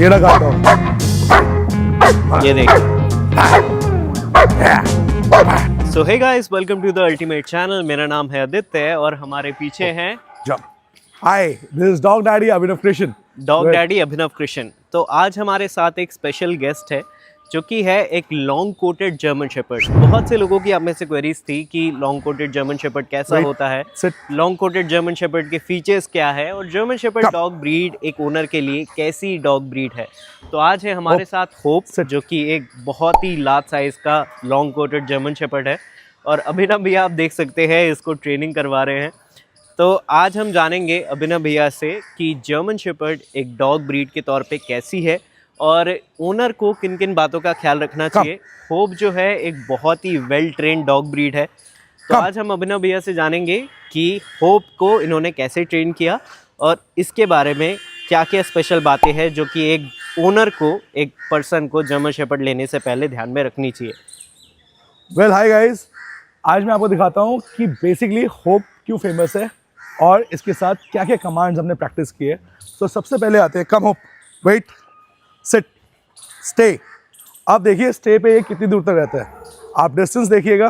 ये रहा guard dog. ये देखिए। So hey guys, welcome to the ultimate channel. मेरा नाम है आदित्य और हमारे पीछे हैं hi, this is dog daddy Abhinav Krishna. Dog daddy Abhinav Krishna. तो आज हमारे साथ एक स्पेशल गेस्ट है जो कि है एक लॉन्ग कोटेड जर्मन शेपर्ड। बहुत से लोगों की आप में से क्वेरीज थी कि लॉन्ग कोटेड जर्मन शेपर्ड कैसा होता है, लॉन्ग कोटेड जर्मन शेपर्ड के फीचर्स क्या है और जर्मन शेपर्ड डॉग ब्रीड एक ओनर के लिए कैसी डॉग ब्रीड है। तो आज है हमारे साथ होप, जो कि एक बहुत ही लार्ज साइज का लॉन्ग कोटेड जर्मन शेपर्ड है और अभिनव भैया आप देख सकते हैं इसको ट्रेनिंग करवा रहे हैं। तो आज हम जानेंगे अभिनव भैया से कि जर्मन शेपर्ड एक डॉग ब्रीड के तौर पे कैसी है और ओनर को किन किन बातों का ख्याल रखना चाहिए। होप जो है एक बहुत ही वेल ट्रेन डॉग ब्रीड है। तो आज हम अभिनव भैया से जानेंगे कि होप को इन्होंने कैसे ट्रेन किया और इसके बारे में क्या क्या स्पेशल बातें हैं जो कि एक ओनर को, एक पर्सन को जर्मन शेपर्ड लेने से पहले ध्यान में रखनी चाहिए। वेल हाय गाइस, आज मैं आपको दिखाता हूँ कि बेसिकली होप क्यों फेमस है और इसके साथ क्या क्या कमांड्स हमने प्रैक्टिस किए। तो सबसे पहले आते हैं कम होप, वेट, सिट, स्टे। आप देखिए स्टे पे ये कितनी दूर तक रहता है, आप डिस्टेंस देखिएगा।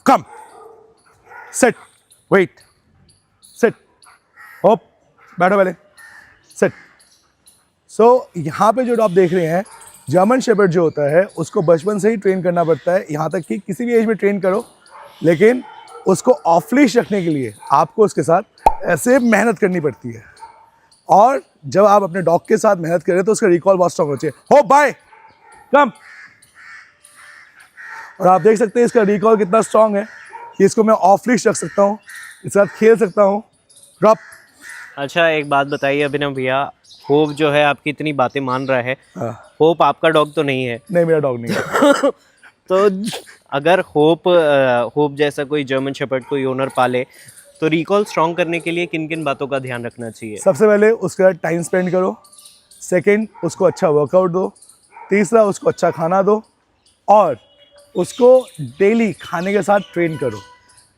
कम, सिट, वेट, सिट, होप, बैठो पहले, सिट। सो यहाँ पे जो आप देख रहे हैं, जर्मन शेपर्ड जो होता है उसको बचपन से ही ट्रेन करना पड़ता है। यहाँ तक कि किसी भी एज में ट्रेन करो, लेकिन उसको ऑफ लीश रखने के लिए आपको उसके साथ ऐसे मेहनत करनी पड़ती है। और जब आप अपने डॉग के साथ मेहनत करें तो उसका रिकॉल बहुत स्ट्रॉन्ग होना चाहिए। हो बाय, कम। और आप देख सकते हैं इसका रिकॉल कितना स्ट्रॉन्ग है कि इसको मैं ऑफ लीश रख सकता हूँ, इसके साथ खेल सकता हूँ। ड्रॉप। अच्छा, एक बात बताइए अभिनव भैया, होप जो है आपकी इतनी बातें मान रहा है, होप आपका डॉग तो नहीं है? नहीं, मेरा डॉग नहीं है। तो अगर होप जैसा कोई जर्मन शेपर्ड कोई ओनर पाले तो रिकॉल स्ट्रॉन्ग करने के लिए किन किन बातों का ध्यान रखना चाहिए? सबसे पहले उसका टाइम स्पेंड करो, सेकंड उसको अच्छा वर्कआउट दो, तीसरा उसको अच्छा खाना दो और उसको डेली खाने के साथ ट्रेन करो।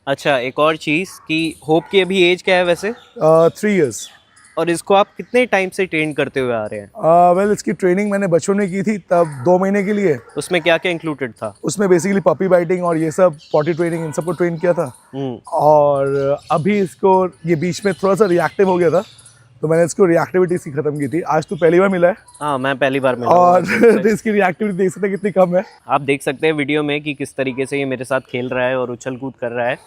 अच्छा, एक और चीज़ कि होप की अभी एज क्या है वैसे? 3 years। और इसको आप कितने टाइम से ट्रेन करते हुए आ रहे हैं? वेल इसकी ट्रेनिंग मैंने बचपन में की थी, तब 2 महीने के लिए। उसमें क्या क्या इंक्लूडेड था? उसमें बेसिकली पपी बाइटिंग और ये सब पॉटी ट्रेनिंग, इन सबको ट्रेन किया था। और अभी इसको ये बीच में थोड़ा सा रिएक्टिव हो गया था तो मैंने इसको रिएक्टिविटी इसकी खत्म की थी। आज तो पहली बार मिला है। हाँ, मैं पहली बार मिला और तो इसकी रिएक्टिविटी देख सकते हैं कितनी कम है। आप देख सकते हैं वीडियो में कि किस तरीके से ये मेरे साथ खेल रहा है और उछल कूद कर रहा है।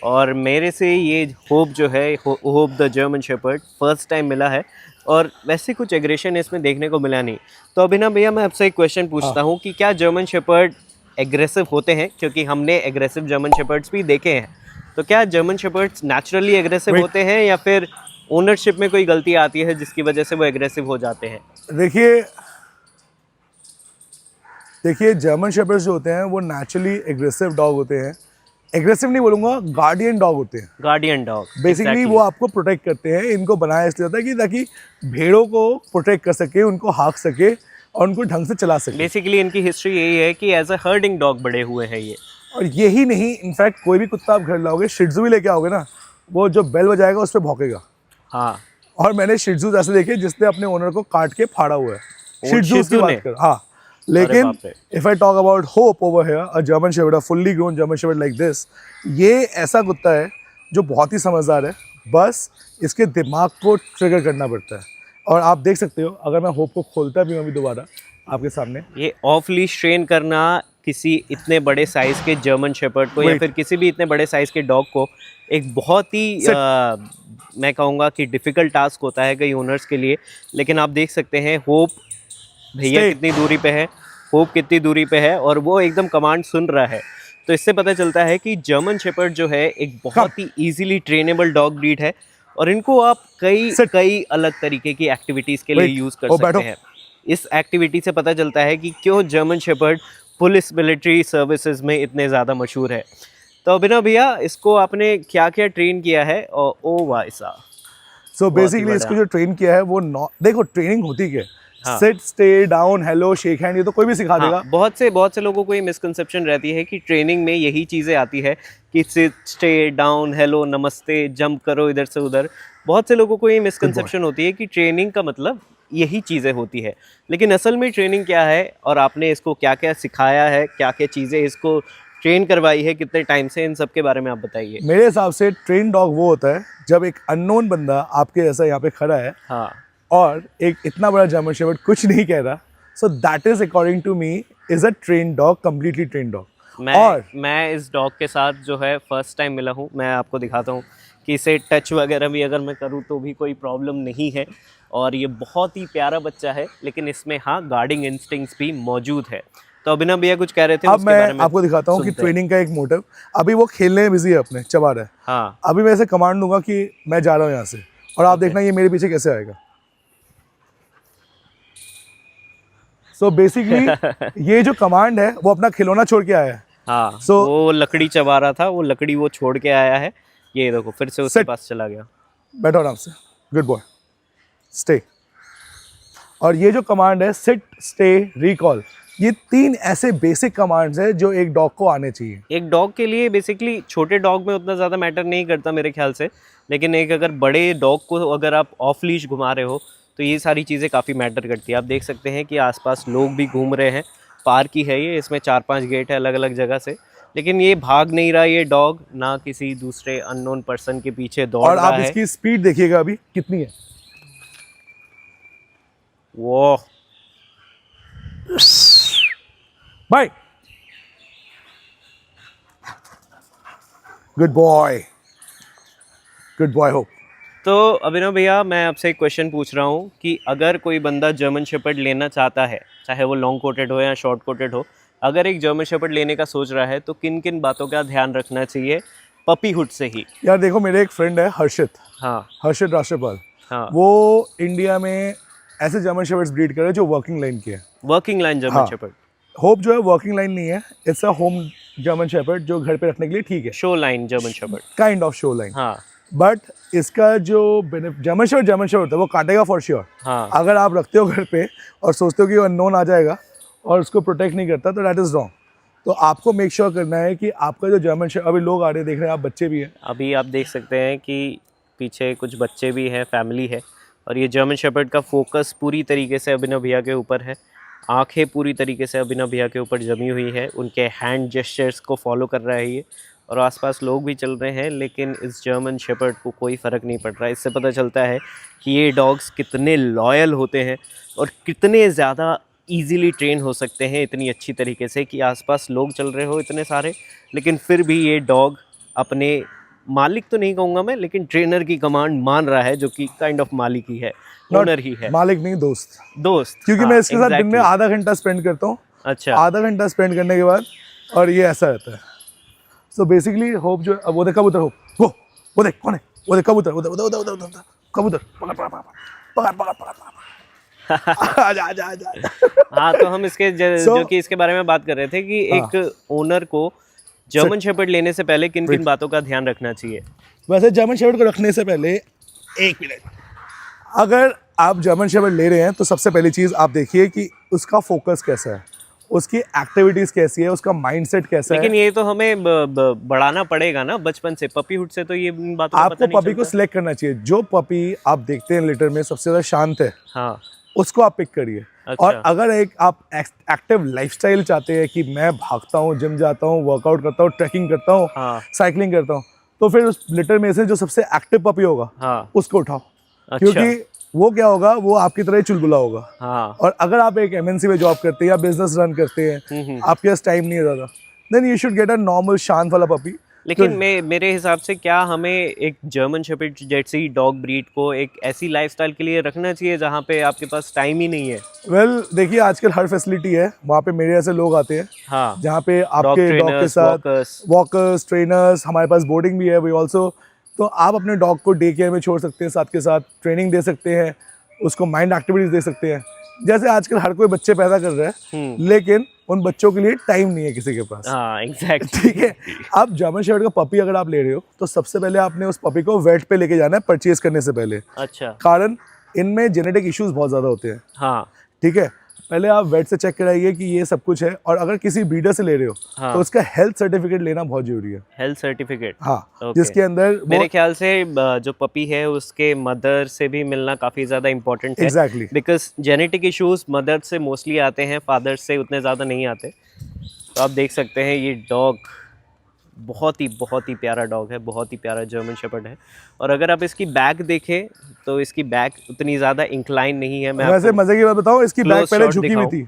और मेरे से ये होप जो है, Hope the German shepherd, first time मिला है और वैसे कुछ एग्रेशन इसमें देखने को मिला नहीं। तो अभिनव भैया मैं आपसे एक क्वेश्चन पूछता हूँ कि क्या जर्मन शेपर्ड एग्रेसिव होते हैं? क्योंकि हमने एग्रेसिव जर्मन शेपर्ड्स भी देखे हैं। तो क्या जर्मन शेपर्ड्स नेचुरली एग्रेसिव होते हैं या फिर ओनरशिप में कोई गलती आती है जिसकी वजह से वो एग्रेसिव हो जाते हैं? देखिए जर्मन शेपर्ड्स जो होते हैं वो नेचुरली एग्रेसिव डॉग होते हैं। एग्रेसिव नहीं बोलूँगा, गार्डियन डॉग होते हैं। गार्डियन डॉग बेसिकली वो आपको प्रोटेक्ट करते हैं। इनको बनाया इसलिए जाता है कि ताकि भेड़ों को प्रोटेक्ट कर सके, उनको हाँक सके और उनको ढंग से चला सके। बेसिकली इनकी हिस्ट्री यही है कि एज अ हर्डिंग डॉग बड़े हुए हैं ये। और यही नहीं, इनफैक्ट कोई भी कुत्ता आप घर लाओगे, शिट्जू भी लेके आओगे ना, वो जो बेल बजाएगा उस पर भौंकेगा। हाँ, और मैंने शिट्जूज ऐसे देखे जिसने अपने ओनर को काट के फाड़ा हुआ है। शिट्जूज की बात कर, हाँ। लेकिन if I talk about Hope over here, a German shepherd, a fully grown German shepherd like this, ये ऐसा कुत्ता है जो बहुत ही समझदार है। बस इसके दिमाग को ट्रिगर करना पड़ता है। और आप देख सकते हो, अगर मैं होप को खोलता भी हूँ अभी दोबारा आपके सामने, ये ऑफ लीश ट्रेन करना किसी इतने बड़े साइज के जर्मन शेपर्ड को या फिर किसी भी इतने बड़े साइज के डॉग को एक बहुत ही मैं कहूँगा कि डिफ़िकल्ट टास्क होता है कई ओनर्स के लिए। लेकिन आप देख सकते हैं होप भैया कितनी दूरी पे है, होप कितनी दूरी पे है और वो एकदम कमांड सुन रहा है। तो इससे पता चलता है कि जर्मन शेपर्ड जो है एक बहुत ही इजीली ट्रेनेबल डॉग ब्रीड है और इनको आप कई अलग तरीके की एक्टिविटीज़ के लिए यूज़ कर सकते हैं। इस एक्टिविटी से पता चलता है कि क्यों German shepherd police military services में इतने ज़्यादा मशहूर है। तो अभिनव भैया, इसको आपने क्या क्या ट्रेन किया है? और ओ भाई साहब, सो बेसिकली इसको जो ट्रेन किया है वो देखो ट्रेनिंग होती क्या है, sit, stay, down, hello, shake hand, ये तो कोई भी सिखा देगा। बहुत से लोगों को ये मिसकंसेप्शन रहती है कि ट्रेनिंग में यही चीज़ें आती है कि सिट, स्टे, डाउन, हेलो, नमस्ते, जंप करो इधर से उधर। बहुत से लोगों को ये मिसकंसेप्शन होती है कि ट्रेनिंग का मतलब यही चीज़ें होती है, लेकिन असल में ट्रेनिंग क्या है और आपने इसको क्या क्या सिखाया है, क्या क्या चीज़ें इसको ट्रेन करवाई है, कितने टाइम से, इन सब के बारे में आप बताइए। मेरे हिसाब से ट्रेन डॉग वो होता है जब एक अननोन बंदा आपके जैसा यहाँ पे खड़ा है हाँ, और एक इतना बड़ा जर्मन शेफर्ड कुछ नहीं कह रहा, so that is according to me is a train dog, completely train dog. मैं इस डॉग के साथ जो है फर्स्ट टाइम मिला हूँ। मैं आपको दिखाता हूँ कि इसे टच वगैरह भी अगर मैं करूँ तो भी कोई प्रॉब्लम नहीं है, और ये बहुत ही प्यारा बच्चा है, लेकिन इसमें हाँ गार्डिंग इंस्टिंक्ट्स भी मौजूद है। तो अभिनव भैया कुछ कह रहे थे, अब उसके बारे मैं में आपको दिखाता हूँ कि सुनते हैं। ट्रेनिंग का एक मोटिव, अभी वो खेलने में बिजी है, अपने चबा रहा है। हाँ, अभी मैं ऐसे कमांड दूंगा कि मैं जा रहा हूँ यहाँ से, और आप देखना ये मेरे पीछे कैसे आएगा। सो बेसिकली ये जो कमांड है वो अपना खिलौना छोड़ के आया है। हाँ, So- वो लकड़ी चबा रहा था, वो लकड़ी वो छोड़ के आया है। ये देखो फिर से उसके Sit. पास चला गया। बैठो आराम से, गुड बॉय, स्टे। और ये जो कमांड है सिट, स्टे, रिकॉल, ये 3 ऐसे बेसिक कमांड्स हैं जो एक डॉग को आने चाहिए। एक डॉग के लिए बेसिकली छोटे डॉग में उतना ज़्यादा मैटर नहीं करता मेरे ख्याल से, लेकिन एक अगर बड़े डॉग को अगर आप ऑफ लीश घुमा रहे हो तो ये सारी चीज़ें काफ़ी मैटर करती है। आप देख सकते हैं कि आसपास लोग भी घूम रहे हैं, पार्क ही है ये, इसमें 4-5 गेट है अलग अलग जगह से, लेकिन ये भाग नहीं रहा ये डॉग, ना किसी दूसरे अननोन पर्सन के पीछे दौड़ और रहा आप है। इसकी स्पीड देखिएगा अभी कितनी है। वो bye, good boy, good boy हो। तो अभिनव भैया मैं आपसे एक क्वेश्चन पूछ रहा हूँ कि अगर कोई बंदा जर्मन शेपर्ड लेना चाहता है, चाहे वो लॉन्ग कोटेड हो या शॉर्ट कोटेड हो, अगर एक जर्मन शेपर्ड लेने का सोच रहा है तो किन किन बातों का ध्यान रखना चाहिए पपीहुड से ही? यार देखो, मेरे एक फ्रेंड है हर्षित, हाँ हर्षित राष्ट्रपाल, हाँ, वो इंडिया में ऐसे जर्मन शेपर्ड्स ब्रीड कर रहे हैं जो वर्किंग लाइन के हैं। वर्किंग लाइन जर्मन हाँ। शेपर्ड, होप जो है वर्किंग लाइन नहीं है, it's a home German shepherd जो घर पे रखने के लिए ठीक है, show line German shepherd. Kind of show line. हाँ बट इसका जो जर्मन शेपर्ड होता है वो काटेगा फॉर श्योर। हाँ, अगर आप रखते हो घर पे और सोचते हो कि वो अननोन आ जाएगा और उसको प्रोटेक्ट नहीं करता, तो दैट इज़ रॉन्ग। तो आपको मेक श्योर करना है कि आपका जो जर्मन शेपर्ड, अभी लोग आ रहे हैं देख रहे हैं, आप बच्चे भी हैं, अभी आप देख सकते हैं कि पीछे कुछ बच्चे भी हैं, फैमिली है, और ये जर्मन शेपर्ड का फोकस पूरी तरीके से अभिनव भैया के ऊपर है। आंखें पूरी तरीके से अभिनव भैया के ऊपर जमी हुई है, उनके हैंड जेस्चर्स को फॉलो कर रहा है ये, और आसपास लोग भी चल रहे हैं, लेकिन इस जर्मन शेपर्ड को कोई फ़र्क नहीं पड़ रहा है। इससे पता चलता है कि ये डॉग्स कितने लॉयल होते हैं और कितने ज़्यादा इजीली ट्रेन हो सकते हैं इतनी अच्छी तरीके से कि आसपास लोग चल रहे हो इतने सारे, लेकिन फिर भी ये डॉग अपने मालिक तो नहीं कहूँगा मैं, लेकिन ट्रेनर की कमांड मान रहा है, जो कि काइंड ऑफ मालिक ही है, ओनर ही है, मालिक नहीं दोस्त। दोस्त। क्योंकि हाँ, मैं इसके साथ दिन में exactly। आधा घंटा स्पेंड करता हूँ, अच्छा, आधा घंटा स्पेंड करने के बाद, और ये ऐसा रहता है। सो बेसिकली होप जो, अब वो देख कबूतर, हो वो देख कौन है, वो देख कबूतर, उधर उधर उधर उधर उधर कबूतर, पकड़ पकड़ पकड़ पकड़ पकड़ पकड़ पकड़ आजा आजा आजा। हाँ, तो हम इसके So- जो कि इसके बारे में बात कर रहे थे कि एक ओनर को जर्मन शेपर्ड लेने से पहले किन किन बातों का ध्यान रखना चाहिए? वैसे जर्मन शेपर्ड को रखने से पहले, एक मिनट, अगर आप जर्मन शेपर्ड ले रहे हैं तो सबसे पहली चीज़ आप देखिए कि उसका फोकस कैसा है, उसकी एक्टिविटीज़ कैसी है, उसका माइंडसेट कैसा लेकिन है। ये तो हमें बढ़ाना पड़ेगा ना बचपन से, पपीहुड से तो ये इन बातों का पता आपको नहीं पपी को चलता। सिलेक्ट करना चाहिए। जो पपी आप देखते हैं लिटर में सबसे ज़्यादा शांत है, हाँ, उसको आप पिक करिए। अच्छा। और अगर एक आप एक्टिव लाइफस्टाइल चाहते हैं कि मैं भागता हूँ, जिम जाता हूँ, वर्कआउट करता हूँ, ट्रैकिंग करता हूँ, हाँ, साइकिलिंग करता हूँ, तो फिर उस लिटर में से जो सबसे एक्टिव पपी होगा हाँ, उसको उठाओ। अच्छा, क्योंकि वो क्या होगा, वो आपकी तरह ही चुलबुला होगा। हाँ, और अगर आप एक एमएनसी में जॉब करते हैं या बिजनेस रन करते हैं, आपके पास टाइम नहीं है ज़्यादा, then you should get a normal शांत वाला पपी। लेकिन मेरे हिसाब से क्या हमें एक जर्मन शेपर्ड जैसी डॉग ब्रीड को एक ऐसी लाइफस्टाइल के लिए रखना चाहिए जहाँ पे आपके पास टाइम ही नहीं है? वेल देखिए, आजकल हर फैसिलिटी है वहाँ पे, मेरे ऐसे लोग आते हैं हाँ, जहाँ पे आपके डॉग के trainers, साथ walkers। वॉकर्स, ट्रेनर्स, हमारे पास बोर्डिंग भी है वी ऑल्सो। तो आप अपने डॉग को डे केयर में छोड़ सकते हैं, साथ के साथ ट्रेनिंग दे सकते हैं, उसको माइंड एक्टिविटीज दे सकते हैं। जैसे आजकल हर कोई बच्चे पैदा कर रहा है, लेकिन उन बच्चों के लिए टाइम नहीं है किसी के पास। हाँ, एग्जैक्टली। ठीक है, आप जर्मन शेपर्ड का पपी अगर आप ले रहे हो तो सबसे पहले आपने उस पपी को वेट पे लेके जाना है परचेज करने से पहले, अच्छा, कारण इनमें जेनेटिक इश्यूज बहुत ज़्यादा होते हैं। हाँ, ठीक है, पहले आप वेट से चेक कराइए कि ये सब कुछ है, और अगर किसी ब्रीडर से ले रहे हो हाँ। तो उसका हेल्थ सर्टिफिकेट लेना बहुत जरूरी है। हेल्थ सर्टिफिकेट, हाँ, ओके। जिसके अंदर मेरे ख्याल से जो पपी है उसके मदर से भी मिलना काफ़ी ज़्यादा इम्पोर्टेंट है, exactly because genetic issues mother से मोस्टली आते हैं, फादर से उतने ज़्यादा नहीं आते। तो आप देख सकते हैं ये डॉग बहुत ही प्यारा डॉग है, बहुत ही प्यारा जर्मन शेपर्ड है। और अगर आप इसकी बैक देखें तो इसकी बैक उतनी ज़्यादा इंक्लाइन नहीं है। मैं वैसे आपको मजे की बात बताऊं, इसकी बैक close पहले shot झुकी हुई दिखाऊं थी।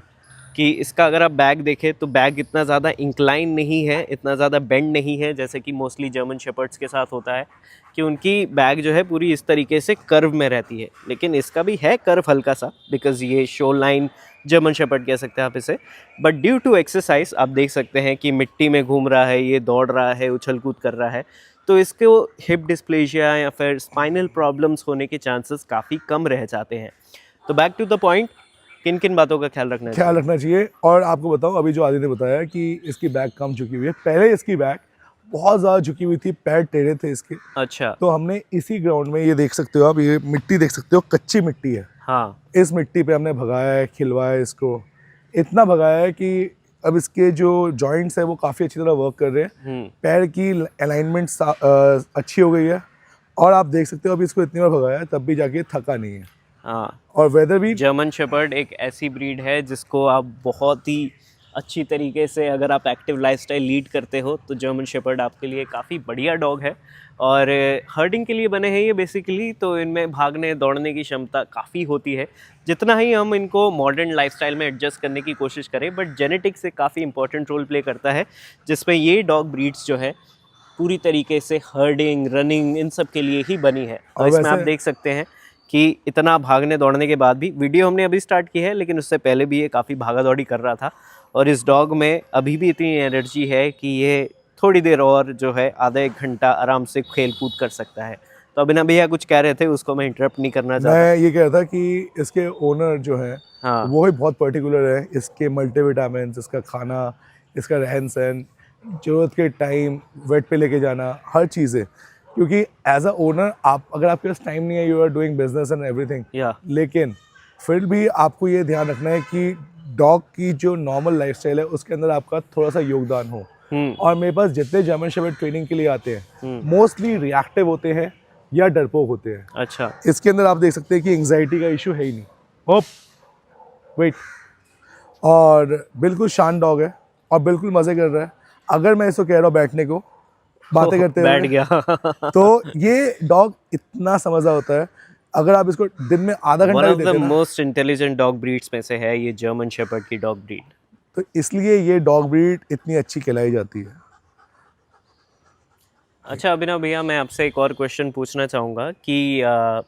कि इसका अगर आप बैक देखें तो बैक इतना ज़्यादा इंक्लाइन नहीं है, इतना ज़्यादा बेंड नहीं है जैसे कि मोस्टली जर्मन शेपर्ड्स के साथ होता है कि उनकी बैक जो है पूरी इस तरीके से कर्व में रहती है। लेकिन इसका भी है कर्व हल्का सा, बिकॉज ये शो लाइन जर्मन शेपर्ड कह सकते हैं आप इसे। बट ड्यू टू एक्सरसाइज आप देख सकते हैं कि मिट्टी में घूम रहा है, ये दौड़ रहा है, उछल कूद कर रहा है, तो इसको हिप डिस्प्लेजिया या फिर स्पाइनल प्रॉब्लम्स होने के चांसेस काफ़ी कम रह जाते हैं। तो बैक टू द पॉइंट, किन किन बातों का ख्याल रखना चाहिए। और आपको बताऊं, अभी जो आदि ने बताया कि इसकी बैक कम झुकी हुई है, पहले इसकी बैक बहुत ज़्यादा झुकी हुई थी, पैर टेढ़े थे इसके। अच्छा। तो हमने इसी ग्राउंड में, ये देख सकते हो आप, ये मिट्टी देख सकते हो, कच्ची मिट्टी है। हाँ। इस मिट्टी पे हमने भगाया है, खिलवाया है इसको, इतना भगाया है कि अब इसके जो जॉइंट्स है वो काफ़ी अच्छी तरह वर्क कर रहे हैं, पैर की अलाइनमेंट अच्छी हो गई है। और आप देख सकते हो अभी इसको इतनी बार भगाया है तब भी जाके थका नहीं है। हाँ, और वेदर भी, जर्मन शेपर्ड एक ऐसी ब्रीड है जिसको आप बहुत ही अच्छी तरीके से, अगर आप एक्टिव लाइफस्टाइल लीड करते हो तो जर्मन शेपर्ड आपके लिए काफ़ी बढ़िया डॉग है। और हर्डिंग के लिए बने हैं ये बेसिकली, तो इनमें भागने दौड़ने की क्षमता काफ़ी होती है। जितना ही हम इनको मॉडर्न लाइफस्टाइल में एडजस्ट करने की कोशिश करें, बट जेनेटिक्स एक काफ़ी इंपॉर्टेंट रोल प्ले करता है, जिसमें ये डॉग ब्रीड्स जो है पूरी तरीके से हर्डिंग, रनिंग, इन सब के लिए ही बनी है। और इसमें आप देख सकते हैं कि इतना भागने दौड़ने के बाद भी, वीडियो हमने अभी स्टार्ट की है लेकिन उससे पहले भी ये काफ़ी भागा दौड़ी कर रहा था, और इस डॉग में अभी भी इतनी एनर्जी है कि ये थोड़ी देर और जो है आधा एक घंटा आराम से खेल कूद कर सकता है। तो अभिनव भैया कुछ कह रहे थे, उसको मैं इंटरप्ट नहीं करना चाहता। मैं ये कह रहा था कि इसके ओनर जो है हाँ। वो भी बहुत पर्टिकुलर है। इसके मल्टीविटामिन, इसका खाना, इसका रहन सहन, जरूरत के टाइम वेट पे लेके जाना, हर चीज़ें। क्योंकि एज अ ओनर आप, अगर आपके पास टाइम नहीं है, you are doing business and everything, लेकिन फिर भी आपको ये ध्यान रखना है कि डॉग की जो नॉर्मल लाइफस्टाइल है उसके अंदर आपका थोड़ा सा योगदान हो। और मेरे पास जितने जर्मन शेपर्ड ट्रेनिंग के लिए आते हैं मोस्टली रिएक्टिव होते हैं या डरपोक होते हैं। अच्छा। इसके अंदर आप देख सकते हैं कि एंग्जाइटी का इशू है ही नहीं। होप वेट, और बिल्कुल शांत डॉग है और बिल्कुल मज़े कर रहा है। अगर मैं इसको कह रहा हूँ बैठने को, बातें करते बैठ हुए, गया। तो ये डॉग इतना समझदार होता है। अगर आप इसको दिन में आधा घंटा भी देते हैं ना, मोस्ट इंटेलिजेंट डॉग ब्रीड्स में से है ये जर्मन शेपर्ड की डॉग ब्रीड। तो इसलिए ये डॉग ब्रीड इतनी अच्छी कहलाई जाती है। अच्छा अभिनव भैया, मैं आपसे एक और क्वेश्चन पूछना चाहूँगा कि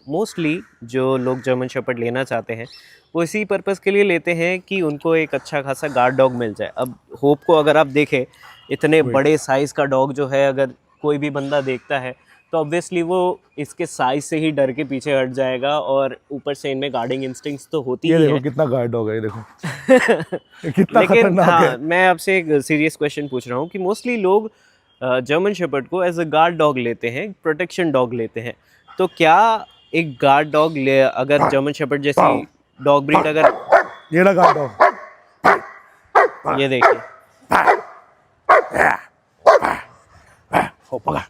मोस्टली जो लोग जर्मन शेपर्ड लेना चाहते हैं वो इसी पर्पज़ के लिए लेते हैं कि उनको एक अच्छा खासा गार्ड डॉग मिल जाए। अब होप को अगर आप देखें, इतने बड़े साइज़ का डॉग जो है अगर कोई भी बंदा देखता है तो ऑब्वियसली वो इसके साइज से ही डर के पीछे हट जाएगा, और ऊपर से इनमें गार्डिंग इंस्टिंक्ट्स तो होती ही है। ये देखो कितना गार्ड डॉग है, ये देखो कितना लेकिन खतरनाक हाँ, है। मैं आपसे एक सीरियस क्वेश्चन पूछ रहा हूँ कि मोस्टली लोग जर्मन शेपर्ड को एज अ गार्ड डॉग लेते हैं, प्रोटेक्शन डॉग लेते हैं। तो क्या एक गार्ड डॉग ले, अगर जर्मन शेपर्ड जैसी डॉग ब्रीड, अगर ये ना गार्ड डॉग, ये देखिए, हो पकड़,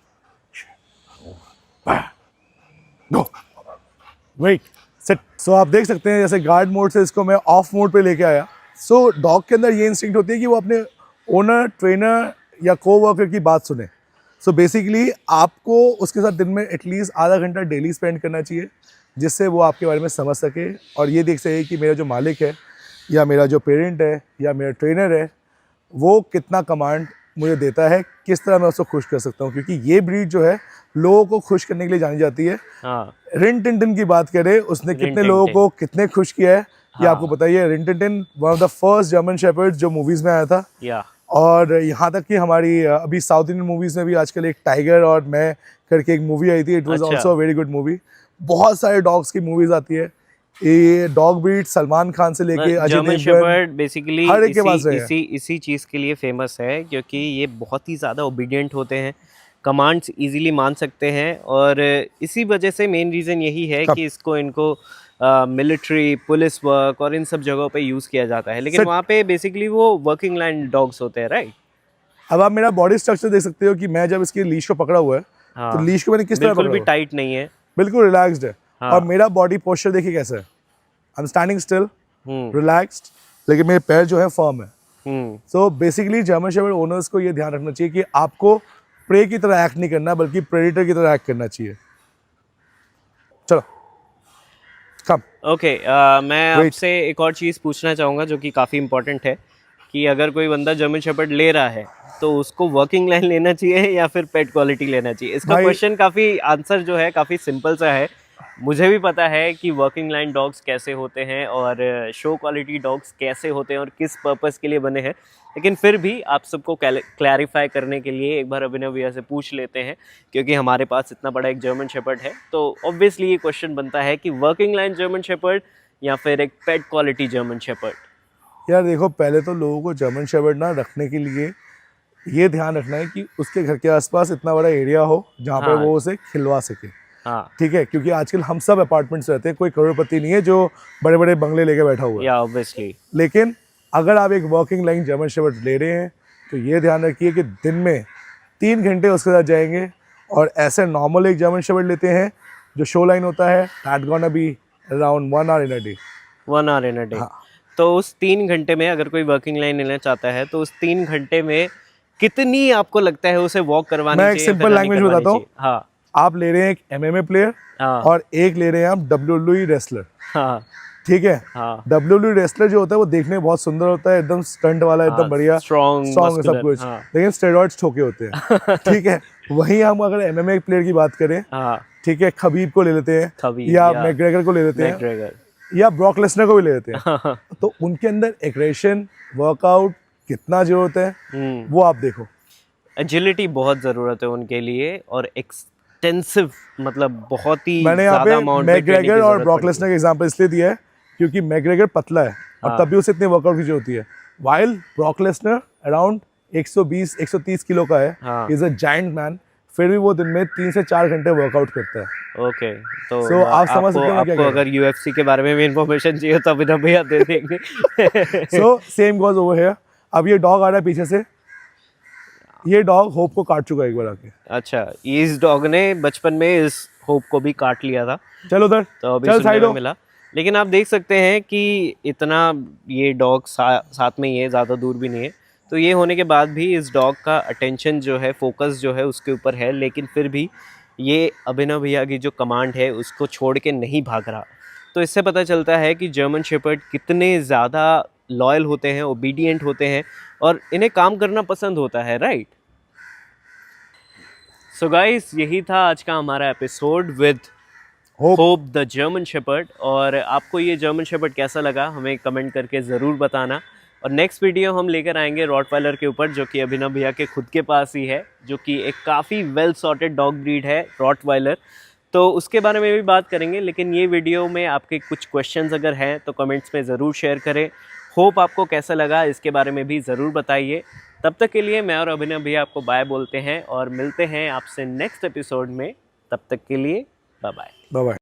गो, वेट, सेट। सो आप देख सकते हैं जैसे गार्ड मोड से इसको मैं ऑफ मोड पे लेके आया। सो डॉग के अंदर ये इंस्टिंक्ट होती है कि वो अपने ओनर, ट्रेनर या कोवर्कर की बात सुने। सो बेसिकली आपको उसके साथ दिन में एटलीस्ट आधा घंटा डेली स्पेंड करना चाहिए, जिससे वो आपके बारे में समझ सके और ये देख सके कि मेरा जो मालिक है या मेरा जो पेरेंट है या मेरा ट्रेनर है वो कितना कमांड मुझे देता है, किस तरह मैं उसको खुश कर सकता हूँ। क्योंकि ये ब्रीड जो है लोगों को खुश करने के लिए जानी जाती है। हाँ। रिन टिन की बात करें, उसने कितने लोगों को कितने खुश किया है ये आपको बताइए। Rin Tin one of the first German shepherd जो मूवीज में आया था। और यहाँ तक कि हमारी अभी साउथ इंडियन मूवीज में भी आजकल एक टाइगर और मैं करके एक मूवी आई थी, it was also a very good movie. बहुत सारे डॉग्स की मूवीज आती है। ये डॉग ब्रीड सलमान खान से लेके अजय देवगन बेसिकली हर एक के पास है। इसी चीज़ के लिए फेमस है क्योंकि ये बहुत ही ज़्यादा ओबीडियंट होते हैं, कमांड्स इजीली मान सकते हैं, और इसी वजह से मेन रीज़न यही है कि इनको मिलिट्री, पुलिस वर्क और इन सब जगहों पे यूज़ किया जाता है, लेकिन Sit. वहाँ पे बेसिकली वो वर्किंग लाइन डॉग्स होते हैं, राइट? अब आप मेरा बॉडी स्ट्रक्चर देख सकते हो कि मैं जब इसकी लीश को पकड़ा हुआ है तो हाँ, लीश को मैंने किस तरह बिल्कुल पकड़ा भी हुआ है? टाइट नहीं है। बिल्कुल रिलैक्स्ड है। हाँ। और मेरा बॉडी पोस्चर देखिए कैसा है, I am standing still, hmm relaxed, लेकिन मेरे पैर जो है फर्म है। Hmm so basically German shepherd owners को ये ध्यान रखना चाहिए कि आपको प्रे की तरह एक्ट नहीं करना बल्कि प्रेडेटर की तरह एक्ट करना चाहिए। चलो कम। ओके, मैं Wait. आपसे एक और चीज़ पूछना चाहूँगा जो कि काफ़ी इंपॉर्टेंट है कि अगर कोई बंदा जर्मन शेपर्ड ले रहा है तो उसको वर्किंग लाइन लेना चाहिए या फिर पेट क्वालिटी लेना चाहिए? इसका भाई- क्वेश्चन काफ़ी आंसर जो है काफ़ी सिंपल सा है। मुझे भी पता है कि वर्किंग लाइन डॉग्स कैसे होते हैं और शो क्वालिटी डॉग्स कैसे होते हैं और किस पर्पस के लिए बने हैं, लेकिन फिर भी आप सबको क्लैरिफाई करने के लिए एक बार अभिनव भैया से पूछ लेते हैं, क्योंकि हमारे पास इतना बड़ा एक जर्मन शेपर्ड है। तो ऑब्वियसली ये क्वेश्चन बनता है कि वर्किंग लाइन जर्मन शेपर्ड या फिर एक पेट क्वालिटी जर्मन शेपर्ड? यार देखो, पहले तो लोगों को जर्मन शेफर्ड ना रखने के लिए ये ध्यान रखना है कि उसके घर के आसपास इतना बड़ा एरिया हो जहाँ पे हाँ। वो उसे खिलवा सके। हाँ, ठीक है, क्योंकि आजकल हम सब अपार्टमेंट्स रहते हैं, कोई करोड़पति नहीं है जो बड़े बड़े बंगले लेके बैठा हुआ है। या ऑब्वियसली। लेकिन अगर आप एक वर्किंग लाइन जर्मन शेफर्ड ले रहे हैं तो ये ध्यान रखिए कि दिन में 3 घंटे उसके साथ जाएंगे, और ऐसे नॉर्मल एक जर्मन शेफर्ड लेते हैं जो शो लाइन होता है, that gonna be around 1 hour in a day. 1 hour in a day. तो उस 3 घंटे में अगर कोई वर्किंग लाइन लेना चाहता है तो उस 3 घंटे में कितनी आपको लगता है उसे वॉक करवानी मैं चाहिए? एक सिंपल लैंग्वेज करवानी बताता हूँ। चाहिए? हाँ आप ले रहे हैं एक MMA प्लेयर हाँ और एक ले रहे हैं आप WWE रेसलर। हाँ ठीक है, हाँ WWE रेसलर जो होता है वो देखने में बहुत सुंदर होता है, एकदम स्टंट वाला, एकदम बढ़िया strong, है सब muscular, कुछ, हाँ। लेकिन स्टेरॉइड्स ठोके होते हैं। ठीक है, वहीं हम अगर MMA प्लेयर की बात करें, हाँ, ठीक है, खबीब को ले लेते हैं, खबीब या या मैकग्रेगर को ले लेते हैं, मैकग्रेगर। या ब्रॉक लेसनर को भी ले लेते हैं, तो उनके अंदर एग्रेशन, वर्कआउट कितना जरूरत है वो आप देखो। एजिलिटी बहुत ज़रूरत है उनके लिए और एक्सटेंसिव, मतलब बहुत ही मैंने यहाँ ज़्यादा पे अमाउंट में training की मैकग्रेगर और ज़रूरत ब्रॉक पड़ती लेसनर का एग्जांपल इसलिए दिया है क्योंकि मैकग्रेगर पतला है और हाँ। तब भी उसे इतनी वर्कआउट की जरूरत होती है, while Brock Lesnar around 120-130 kilo का है, हाँ। इज अ जायंट मैन, फिर भी वो दिन में 3 से 4 घंटे वर्कआउट करता है। ओके, तो So, आप समझ सकते हो मैं क्या आपको कह रहा अगर UFC के बारे में भी इंफॉर्मेशन चाहिए तो अभी भैया दे देंगे। So same goes over here. अब ये डॉग आ रहा है पीछे से, ये डॉग होप को काट चुका है एक बार आके। अच्छा, इस डॉग ने बचपन में इस होप को भी काट लिया था, चल उधर, तो अभी चल सुनने साइड में हो। मिला। लेकिन आप देख सकते हैं कि इतना ये डॉग साथ में ही है, ज़्यादा दूर भी नहीं है, तो ये होने के बाद भी इस डॉग का अटेंशन जो है, फोकस जो है उसके ऊपर है, लेकिन फिर भी ये अभिनव भैया की जो कमांड है उसको छोड़ के नहीं भाग रहा। तो इससे पता चलता है कि जर्मन शेपर्ड कितने ज़्यादा लॉयल होते हैं, ओबीडिएंट होते हैं और इन्हें काम करना पसंद होता है, राइट? सो गाइस, यही था आज का हमारा episode with Hope the German shepherd. और आपको ये जर्मन शेपर्ड कैसा लगा हमें कमेंट करके ज़रूर बताना। और नेक्स्ट वीडियो हम लेकर आएंगे रॉटवाइलर के ऊपर, जो कि अभिनव भैया के खुद के पास ही है, जो कि एक काफ़ी वेल सॉर्टेड डॉग ब्रीड है रॉटवाइलर। तो उसके बारे में भी बात करेंगे, लेकिन ये वीडियो में आपके कुछ क्वेश्चंस अगर हैं तो कमेंट्स में ज़रूर शेयर करें। होप आपको कैसा लगा इसके बारे में भी ज़रूर बताइए। तब तक के लिए मैं और अभिनव भैया आपको बाय बोलते हैं और मिलते हैं आपसे नेक्स्ट एपिसोड में। तब तक के लिए बाय बाय। Bye bye.